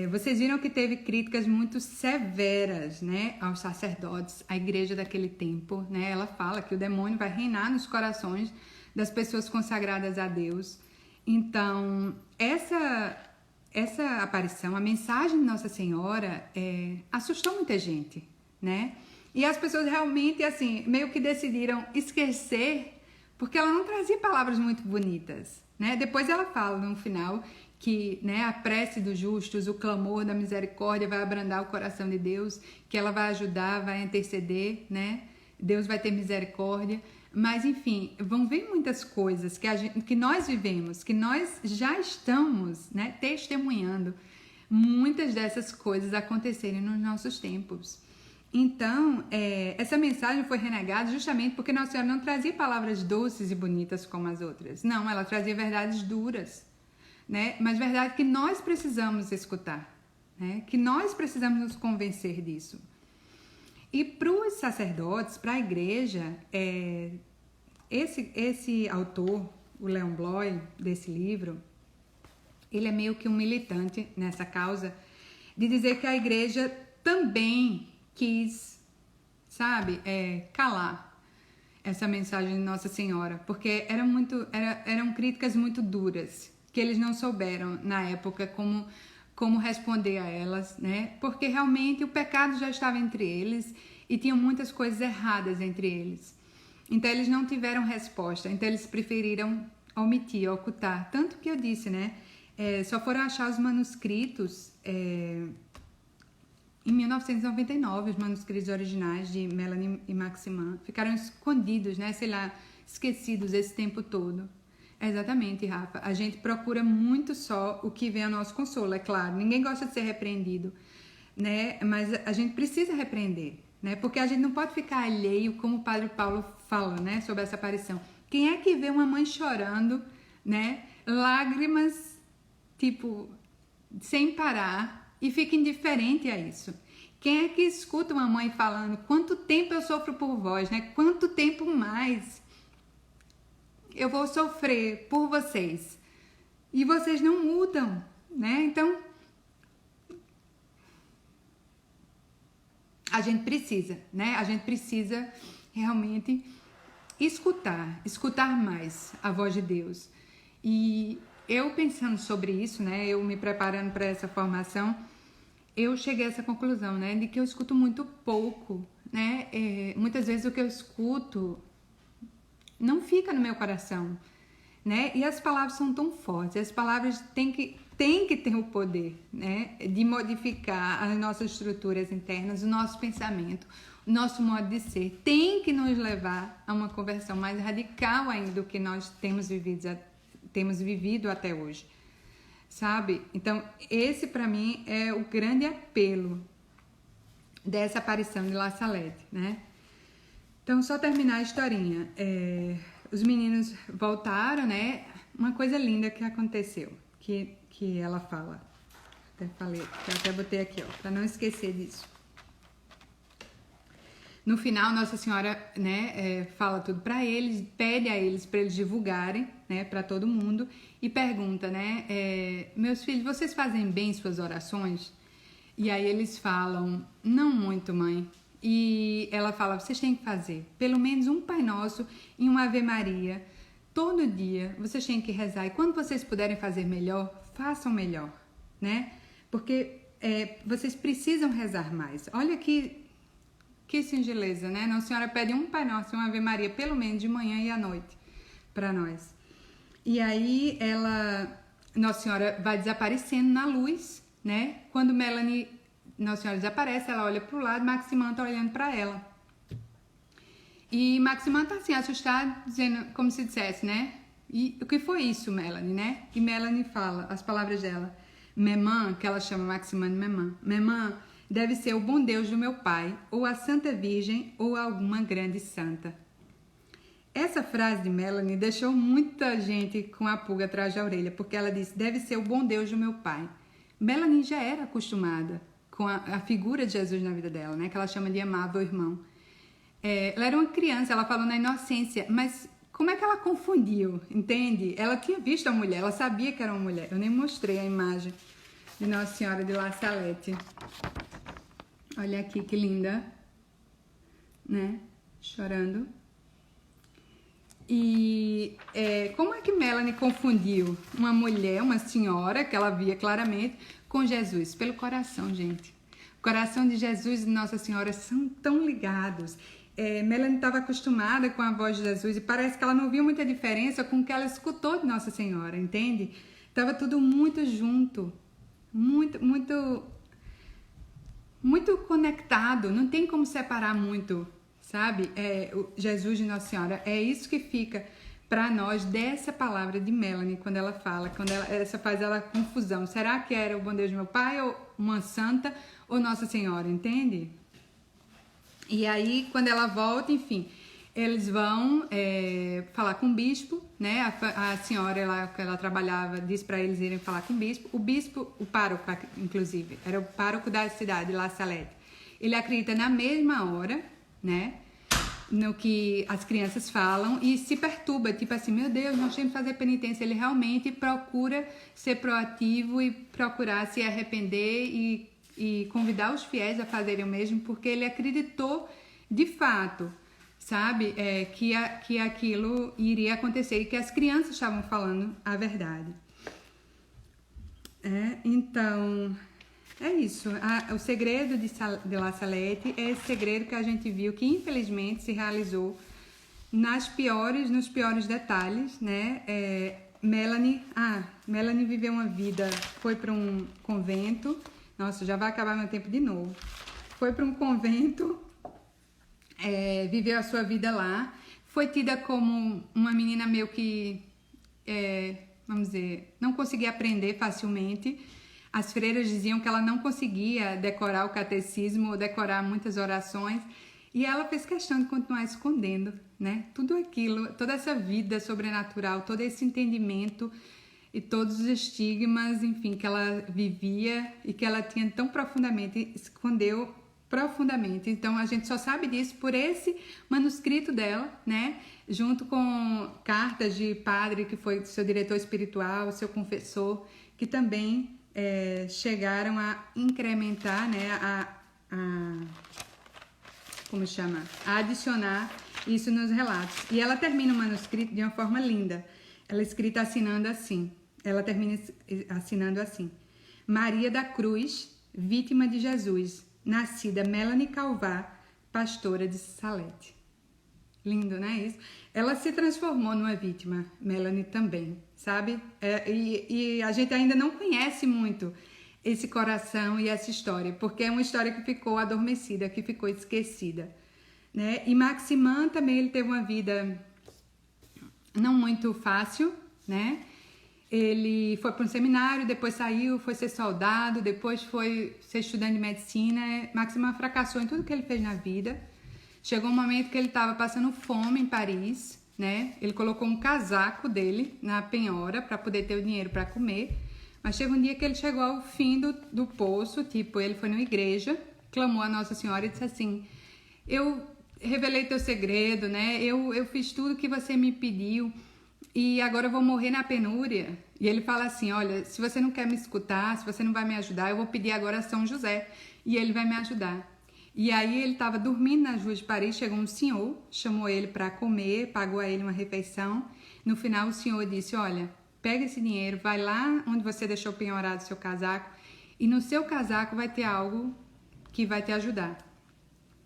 A: Vocês viram que teve críticas muito severas, né, aos sacerdotes, à igreja daquele tempo, né? Ela fala que o demônio vai reinar nos corações das pessoas consagradas a Deus. Então, essa aparição, a mensagem de Nossa Senhora, assustou muita gente, né? E as pessoas realmente, assim, meio que decidiram esquecer, porque ela não trazia palavras muito bonitas, né? Depois ela fala no final que, né, a prece dos justos, o clamor da misericórdia vai abrandar o coração de Deus, que ela vai ajudar, vai interceder, né? Deus vai ter misericórdia. Mas, enfim, vão ver muitas coisas que nós vivemos, que nós já estamos, né, testemunhando muitas dessas coisas acontecerem nos nossos tempos. Então, essa mensagem foi renegada justamente porque Nossa Senhora não trazia palavras doces e bonitas como as outras. Não, ela trazia verdades duras, né? Mas verdade que nós precisamos escutar, né? Que nós precisamos nos convencer disso. E para os sacerdotes, para a igreja, esse autor, o Leon Bloy, desse livro, ele é meio que um militante nessa causa de dizer que a igreja também quis, sabe, calar essa mensagem de Nossa Senhora, porque eram críticas muito duras, que eles não souberam, na época, como responder a elas, né? Porque realmente o pecado já estava entre eles e tinham muitas coisas erradas entre eles. Então, eles não tiveram resposta. Então, eles preferiram omitir, ocultar. Tanto que eu disse, né? Só foram achar os manuscritos em 1999, os manuscritos originais de Melanie e Maximin. Ficaram escondidos, né? Sei lá, esquecidos esse tempo todo. Exatamente, Rafa. A gente procura muito só o que vem ao nosso consolo, é claro. Ninguém gosta de ser repreendido, né? Mas a gente precisa repreender, né? Porque a gente não pode ficar alheio, como o Padre Paulo fala, né? Sobre essa aparição. Quem é que vê uma mãe chorando, né? Lágrimas, tipo, sem parar e fica indiferente a isso? Quem é que escuta uma mãe falando quanto tempo eu sofro por vós, né? Quanto tempo mais eu vou sofrer por vocês e vocês não mudam, né? Então, a gente precisa, né? A gente precisa realmente escutar mais a voz de Deus. E eu pensando sobre isso, né? Eu me preparando para essa formação, eu cheguei a essa conclusão, né? De que eu escuto muito pouco, né? Muitas vezes o que eu escuto não fica no meu coração, né? E as palavras são tão fortes, as palavras têm que ter o poder, né? De modificar as nossas estruturas internas, o nosso pensamento, o nosso modo de ser. Tem que nos levar a uma conversão mais radical ainda do que nós temos vivido até hoje, sabe? Então, esse para mim é o grande apelo dessa aparição de La Salette, né? Então, só terminar a historinha. Os meninos voltaram, né? Uma coisa linda que aconteceu, que ela fala. Até falei, que eu até botei aqui, ó, para não esquecer disso. No final, Nossa Senhora, né, fala tudo para eles, pede a eles para eles divulgarem, né, para todo mundo e pergunta, né, meus filhos, vocês fazem bem suas orações? E aí eles falam, não muito, mãe. E ela fala, vocês têm que fazer pelo menos um Pai Nosso e uma Ave Maria. Todo dia vocês têm que rezar. E quando vocês puderem fazer melhor, façam melhor, né? Porque vocês precisam rezar mais. Olha que singeleza, né? Nossa Senhora pede um Pai Nosso e uma Ave Maria, pelo menos de manhã e à noite, para nós. E aí Nossa Senhora vai desaparecendo na luz, né? Quando Nossa Senhora desaparece, ela olha para o lado, Maximã tá olhando para ela. E Maximã tá assim, assustado, dizendo, como se dissesse, né? E o que foi isso, Melanie, né? E Melanie fala as palavras dela. Memã, que ela chama Maximã de Memã. Memã deve ser o bom Deus do meu pai, ou a Santa Virgem, ou alguma grande santa. Essa frase de Melanie deixou muita gente com a pulga atrás da orelha, porque ela disse, deve ser o bom Deus do meu pai. Melanie já era acostumada com a figura de Jesus na vida dela, né? Que ela chama de amável irmão. Ela era uma criança, ela falou na inocência, mas como é que ela confundiu, entende? Ela tinha visto a mulher, ela sabia que era uma mulher. Eu nem mostrei a imagem de Nossa Senhora de La Salette. Olha aqui que linda, né? Chorando. E como é que Melanie confundiu uma mulher, uma senhora, que ela via claramente, com Jesus? Pelo coração, gente. O coração de Jesus e Nossa Senhora são tão ligados. Melanie estava acostumada com a voz de Jesus e parece que ela não viu muita diferença com o que ela escutou de Nossa Senhora, entende? Estava tudo muito junto, muito conectado, não tem como separar muito, sabe? O Jesus de Nossa Senhora, é isso que fica para nós dessa palavra de Melanie, quando ela fala, essa faz ela confusão. Será que era o bom Deus do meu pai, ou uma santa, ou Nossa Senhora, entende? E aí, quando ela volta, enfim, eles vão falar com o bispo, né? A senhora lá que ela trabalhava disse para eles irem falar com o bispo. O bispo, o pároco, inclusive, era o pároco da cidade, La Salette. Ele acredita na mesma hora, né? No que as crianças falam e se perturba, tipo assim, meu Deus, nós temos que fazer penitência. Ele realmente procura ser proativo e procurar se arrepender e convidar os fiéis a fazerem o mesmo, porque ele acreditou de fato, sabe, que aquilo iria acontecer e que as crianças estavam falando a verdade. Então, é isso. O segredo de La Salette é esse segredo que a gente viu que infelizmente se realizou nos piores detalhes, né? Melanie viveu uma vida, foi para um convento. Nossa, já vai acabar meu tempo de novo. Foi para um convento, viveu a sua vida lá. Foi tida como uma menina meio que, vamos dizer, não conseguia aprender facilmente. As freiras diziam que ela não conseguia decorar o catecismo ou decorar muitas orações. E ela fez questão de continuar escondendo, né? Tudo aquilo, toda essa vida sobrenatural, todo esse entendimento e todos os estigmas, enfim, que ela vivia e que ela tinha tão profundamente, escondeu profundamente. Então, a gente só sabe disso por esse manuscrito dela, né? Junto com cartas de padre, que foi seu diretor espiritual, seu confessor, que também chegaram a incrementar, né? A adicionar isso nos relatos. E ela termina o manuscrito de uma forma linda. Ela é escrita assinando assim. Ela termina assinando assim: Maria da Cruz, vítima de Jesus, nascida Melanie Calvar, pastora de Salette. Lindo, não é isso? Ela se transformou numa vítima, Melanie também, sabe? E a gente ainda não conhece muito esse coração e essa história, porque é uma história que ficou adormecida, que ficou esquecida, né? E Maximã também, ele teve uma vida não muito fácil, né? Ele foi para um seminário, depois saiu, foi ser soldado, depois foi ser estudante de medicina. Maximã fracassou em tudo que ele fez na vida. Chegou um momento que ele estava passando fome em Paris, né? Ele colocou um casaco dele na penhora para poder ter o dinheiro para comer. Mas chegou um dia que ele chegou ao fim do poço, tipo, ele foi numa igreja, clamou a Nossa Senhora e disse assim: eu revelei teu segredo, né? Eu fiz tudo que você me pediu e agora eu vou morrer na penúria. E ele fala assim, olha, se você não quer me escutar, se você não vai me ajudar, eu vou pedir agora a São José e ele vai me ajudar. E aí ele estava dormindo nas ruas de Paris, chegou um senhor, chamou ele para comer, pagou a ele uma refeição. No final o senhor disse, olha, pega esse dinheiro, vai lá onde você deixou penhorado o seu casaco e no seu casaco vai ter algo que vai te ajudar.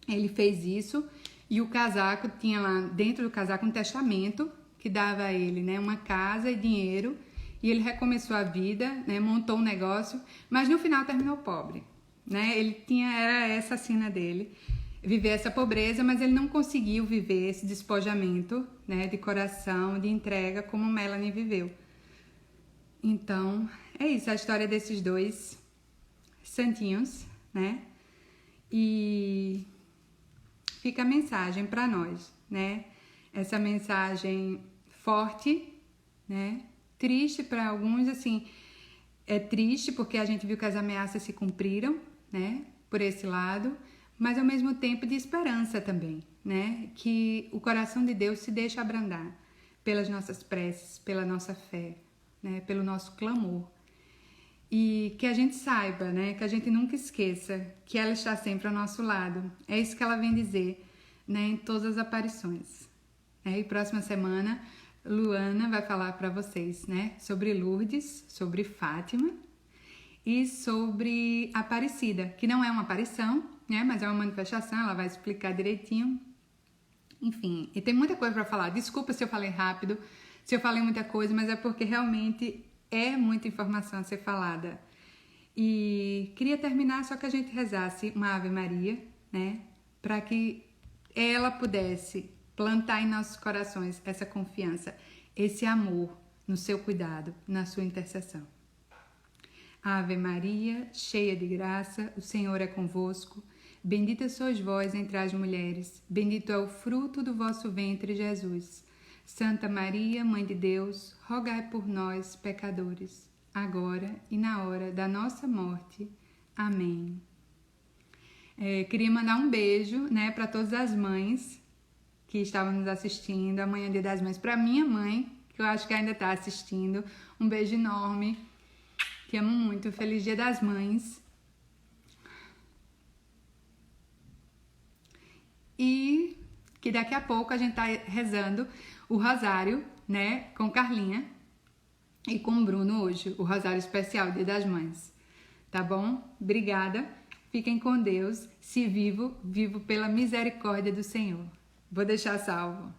A: Ele fez isso e o casaco tinha lá dentro do casaco um testamento que dava a ele, né, uma casa e dinheiro, e ele recomeçou a vida, né, montou um negócio, mas no final terminou pobre, né? Era essa a sina dele, viver essa pobreza, mas ele não conseguiu viver esse despojamento, né, de coração, de entrega como Melanie viveu. Então, é isso, a história desses dois santinhos, né? E fica a mensagem para nós, né? Essa mensagem forte, né? Triste para alguns, assim, é triste porque a gente viu que as ameaças se cumpriram, né? Por esse lado, mas ao mesmo tempo de esperança também, né? Que o coração de Deus se deixa abrandar pelas nossas preces, pela nossa fé, né? Pelo nosso clamor. E que a gente saiba, né? Que a gente nunca esqueça que ela está sempre ao nosso lado. É isso que ela vem dizer, né? Em todas as aparições. E próxima semana, Luana vai falar para vocês, né? Sobre Lourdes, sobre Fátima e sobre Aparecida, que não é uma aparição, né? Mas é uma manifestação, ela vai explicar direitinho. Enfim, e tem muita coisa para falar. Desculpa se eu falei rápido, se eu falei muita coisa, mas é porque realmente é muita informação a ser falada. E queria terminar só que a gente rezasse uma Ave Maria, né? Para que ela pudesse plantar em nossos corações essa confiança, esse amor no seu cuidado, na sua intercessão. Ave Maria, cheia de graça, o Senhor é convosco. Bendita sois vós entre as mulheres, bendito é o fruto do vosso ventre, Jesus. Santa Maria, Mãe de Deus, rogai por nós, pecadores, agora e na hora da nossa morte. Amém. Queria mandar um beijo, né, para todas as mães que estavam nos assistindo. Amanhã é Dia das Mães. Para minha mãe, que eu acho que ainda está assistindo, um beijo enorme. Te amo muito. Feliz Dia das Mães. E que daqui a pouco a gente tá rezando o rosário, né, com Carlinha e com Bruno hoje, o rosário especial Dia das Mães. Tá bom? Obrigada. Fiquem com Deus. Se vivo, vivo pela misericórdia do Senhor. Vou deixar salvo.